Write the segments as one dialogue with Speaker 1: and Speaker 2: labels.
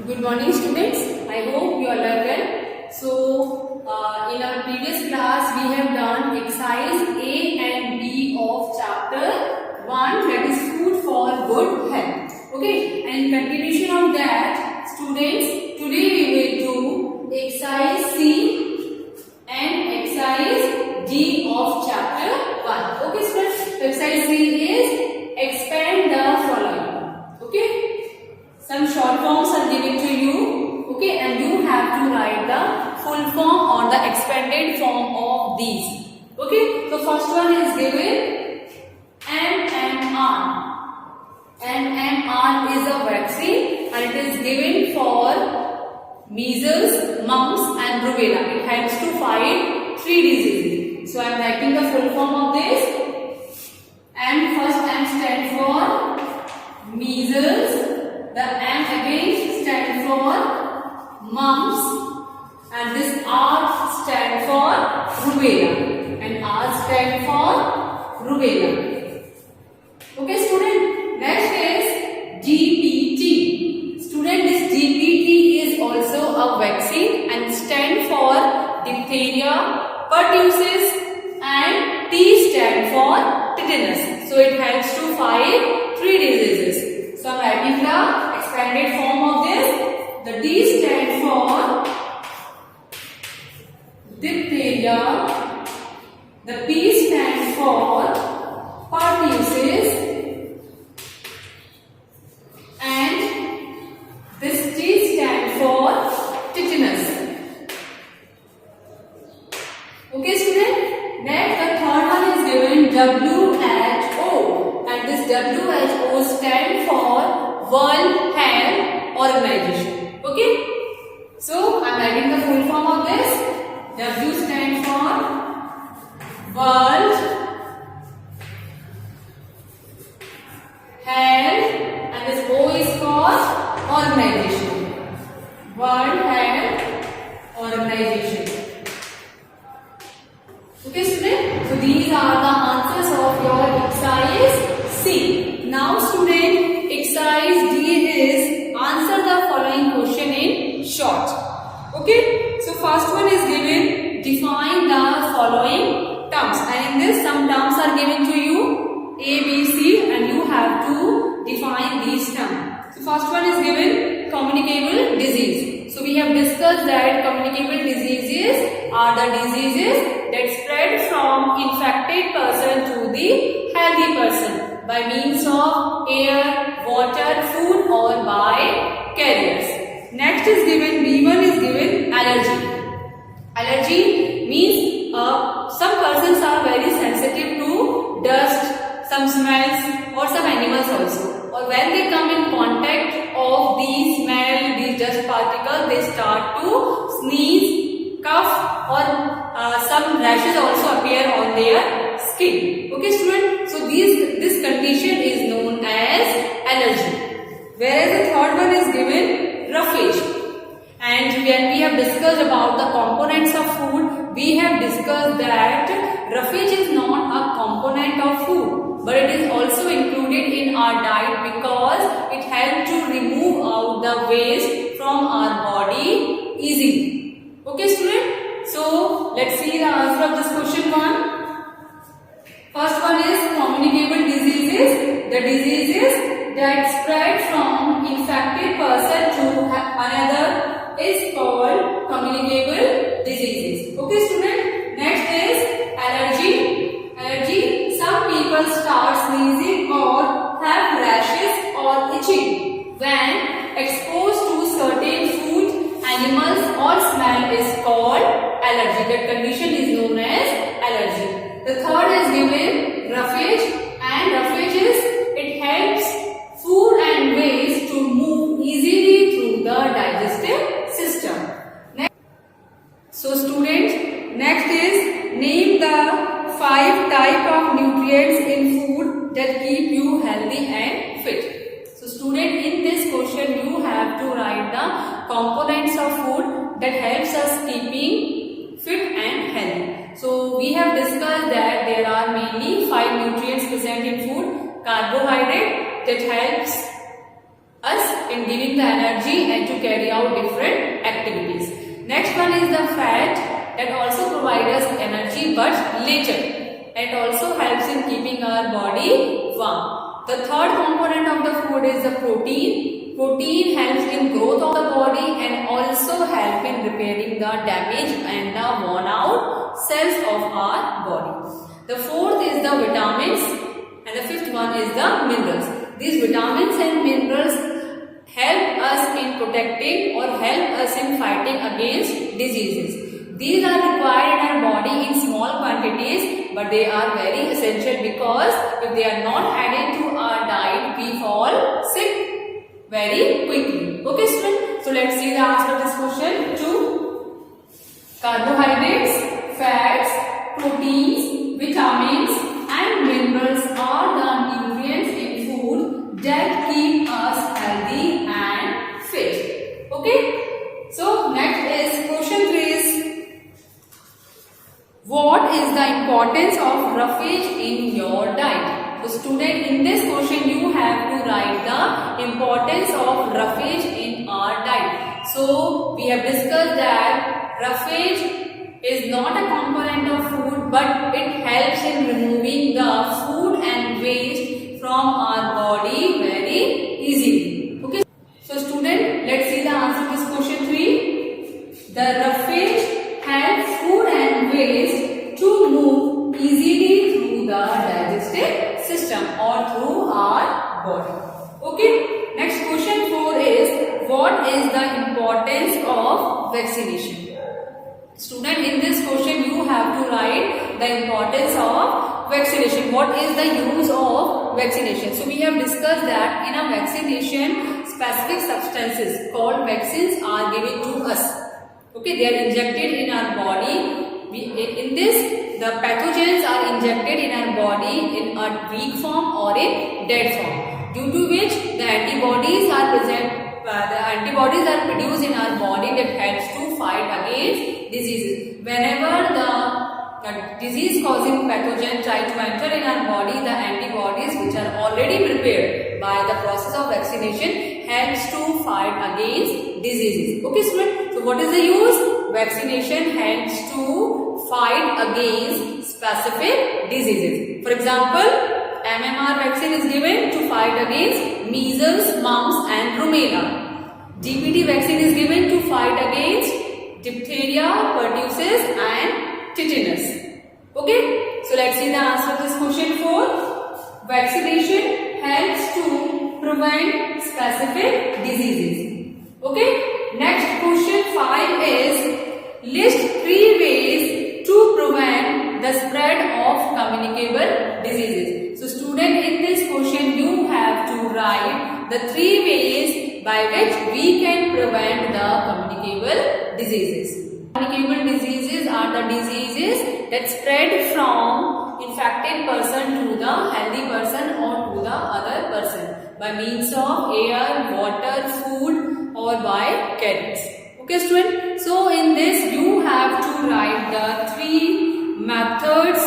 Speaker 1: Good morning, students. I hope you all are well. So, in our previous class, we have done exercise A and B of chapter 1, that is food for good health. Okay, and in continuation of that, students, today we will do exercise C and exercise D of chapter 1. Okay, students, exercise C is expand the following. Okay. Some short forms are given to you, okay, and you have to write the full form or the expanded form of these. Okay, so first one is given MMR. MMR is a vaccine and it is given for measles, mumps and rubella. It helps to fight 3 diseases. So I am writing the full form of this. And first M stands for measles. The M again stands for mumps and this R stands for rubella and R stands for rubella. Okay, student. Next is GPT. Student, this GPT is also a vaccine and stands for diphtheria, pertussis and T stands for tetanus. So it helps to fight 3 diseases. So I am writing the expanded form of this. The D stands for diphtheria. The P stands for pertussis. And this T stands for tetanus. Okay, student. Next, the third one is given WHO. And this WHO stands for World Health Organization. Okay. So, I am writing the full form of this. W stands for World Health and this O is for Organization. World Health Organization. Okay, student. So, these are the answers of your exercise C. Now, student, exercise D is answer the following question in short. Okay. So, first one is given define the following terms, and in this some terms are given to you A, B, C, and you have to define these terms. So, first one is given communicable disease. So, we have discussed that communicable diseases are the diseases that spread from infected person to the healthy person by means of air, water, food or by carriers. Next is given, B1 is given allergy. Allergy means some persons are very sensitive to dust, some smells or some animals also. Or when they come in contact of these smell, these dust particles, they start to sneeze, cough or some rashes also appear on their skin. Okay, student. So this condition is known as allergy. Whereas the third one is given roughage. And when we have discussed about the components of food, we have discussed that roughage is not a component of food, but it is also included in our diet because it helps to remove out the waste from our body easily. Okay, student? So, let's see the answer of this question 1. First one is communicable diseases. The diseases that spread from infected person to another is called communicable diseases. Okay, student? Next is allergy. Allergy. Some people start sneezing or have rashes or itching when exposed to certain food, animals or smell is called allergy. That condition is known as allergy. The third is given roughage, and roughage is it helps food and waste to move easily through the digestive system. Next. So students, next is name the 5 type of nutrients in food that keep you healthy and fit. So student, in this question you have to write the components of food that helps us keeping fit and healthy. So we have discussed that there are mainly 5 nutrients present in food. Carbohydrate that helps us in giving the energy and to carry out different activities. Next one is the fat that also provides us energy but later. It also helps in keeping our body warm. The third component of the food is the protein. Protein helps in growth of the body and also help in repairing the damaged and the worn out cells of our body. The fourth is the vitamins and the fifth one is the minerals. These vitamins and minerals help us in protecting or help us in fighting against diseases. These are required in our body in small quantities, but they are very essential because if they are not added to our diet, we fall sick very quickly. Okay, students? So let's see the answer of this question. 2. Carbohydrates, fats, proteins, vitamins and minerals are the nutrients in food that keep us healthy and fit. Okay? So next is question 3 is, what is the importance of roughage in your diet? So student, in this question you have to write the importance of roughage in our diet. So we have discussed that roughage is not a component of food, but it helps in removing the food and waste from our body very easily. Okay. So student, let's see the answer to this question 3. The roughage helps food and waste to move easily through the digestive system or through our body. Okay. Next question 4 is, what is the importance of vaccination? Student, in this question you have to write the importance of vaccination. What is the use of vaccination? So we have discussed that in a vaccination, specific substances called vaccines are given to us. Okay, they are injected in our body. In this, the pathogens are injected in our body in a weak form or in dead form, due to which the antibodies are produced in our body that helps to fight against diseases. Whenever the disease causing pathogen try to enter in our body, the antibodies which are already prepared by the process of vaccination helps to fight against diseases. Okay student, so what is the use? Vaccination helps to fight against specific diseases. For example, MMR vaccine is given to fight against measles, mumps and rubella. DPT vaccine is given to fight against diphtheria, pertussis and tetanus. Okay, so let's see the answer to this question 4. Vaccination helps to prevent specific diseases. Okay, next question 5 is, list 3 ways to prevent the spread of communicable diseases. So student, in this question you have to write the 3 ways by which we can prevent the communicable diseases. Communicable diseases are the diseases that spread from infected person to the healthy person or to the other person by means of air, water, food or by carriers. Okay student, so in this you have to write the 3 methods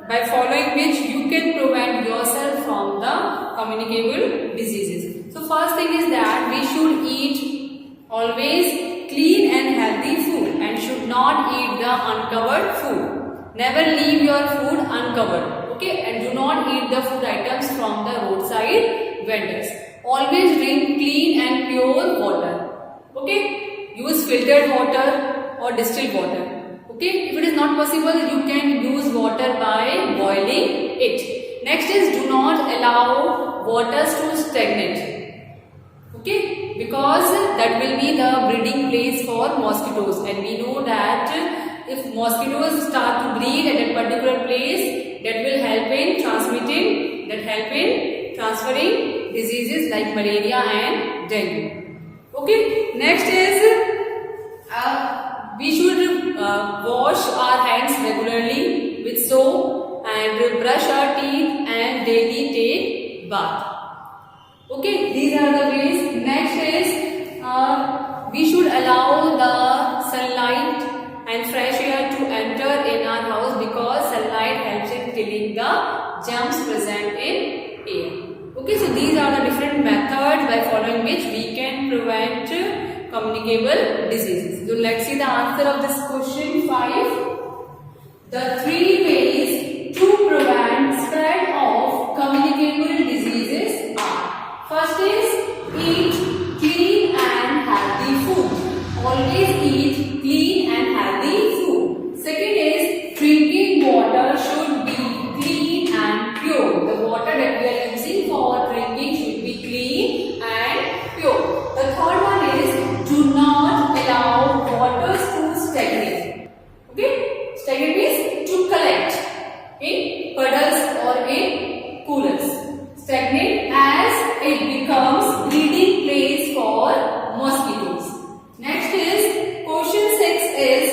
Speaker 1: by following which you can prevent yourself from the communicable diseases. So first thing is that we should eat always clean and healthy food and should not eat the uncovered food. Never leave your food uncovered. Okay, and do not eat the food items from the roadside vendors. Always drink clean and pure water. Okay, use filtered water or distilled water. Okay, if it is not possible, you can use water by boiling it. Next is, do not allow waters to stagnate. Okay, because that will be the breeding place for mosquitoes, and we know that if mosquitoes start to breed at a particular place, that will help in transferring diseases like malaria and dengue. Okay, next is we should wash our hands regularly with soap and brush our teeth and daily take bath. Okay, these are the ways. Next is we should allow the sunlight and fresh air to enter in our house because sunlight helps in killing the germs present in air. Okay, so these are the different methods by following which we can prevent communicable diseases. So let's see the answer of this question 5. The 3 ways to prevent spread of communicable diseases are: first is eat clean and healthy food. Always eat clean and healthy food. Second is drinking water should be clean and pure. The water that we are using for drinking should be clean and pure. The third one is do not allow waters to stagnate. Okay, stagnate means to collect in puddles or in coolers. Stagnate as it becomes breeding place for mosquitoes. Next is question 6 is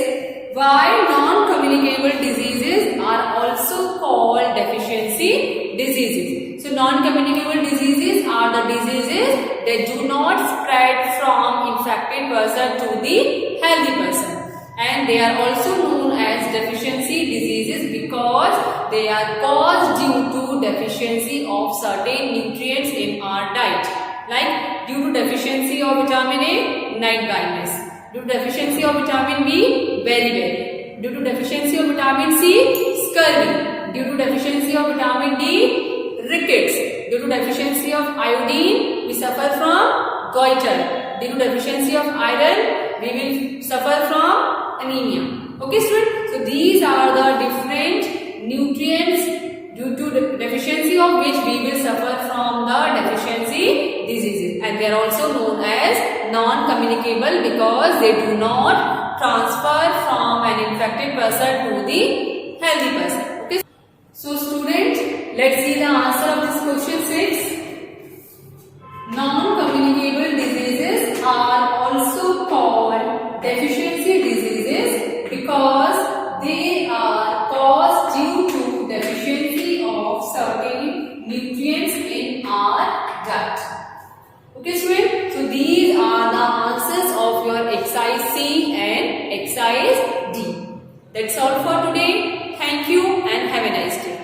Speaker 1: why non-communicable diseases are also called deficiency diseases. So non-communicable diseases are the diseases that do not spread from infected person to the healthy person, and they are also known as deficiency diseases because they are caused due to deficiency of certain nutrients in our diet. Like due to deficiency of vitamin A, night blindness. Due to deficiency of vitamin B, beriberi. Due to deficiency of vitamin C, scurvy. Due to deficiency of vitamin D, rickets. Due to deficiency of iodine, we suffer from goiter. Due to deficiency of iron, we will suffer from anemia. Okay, students? So these are the different nutrients due to the deficiency of which we will suffer from the deficiency diseases, and they are also known as non-communicable because they do not transfer from an infected person to the healthy person. Okay. So student, let's see the answer of this question 6. Non-communicable diseases are also called deficiency diseases because they are caused due to deficiency of certain nutrients in our diet. Okay, students? So these are the answers of your exercise C and exercise D. That's all for today. Thank you and have a nice day.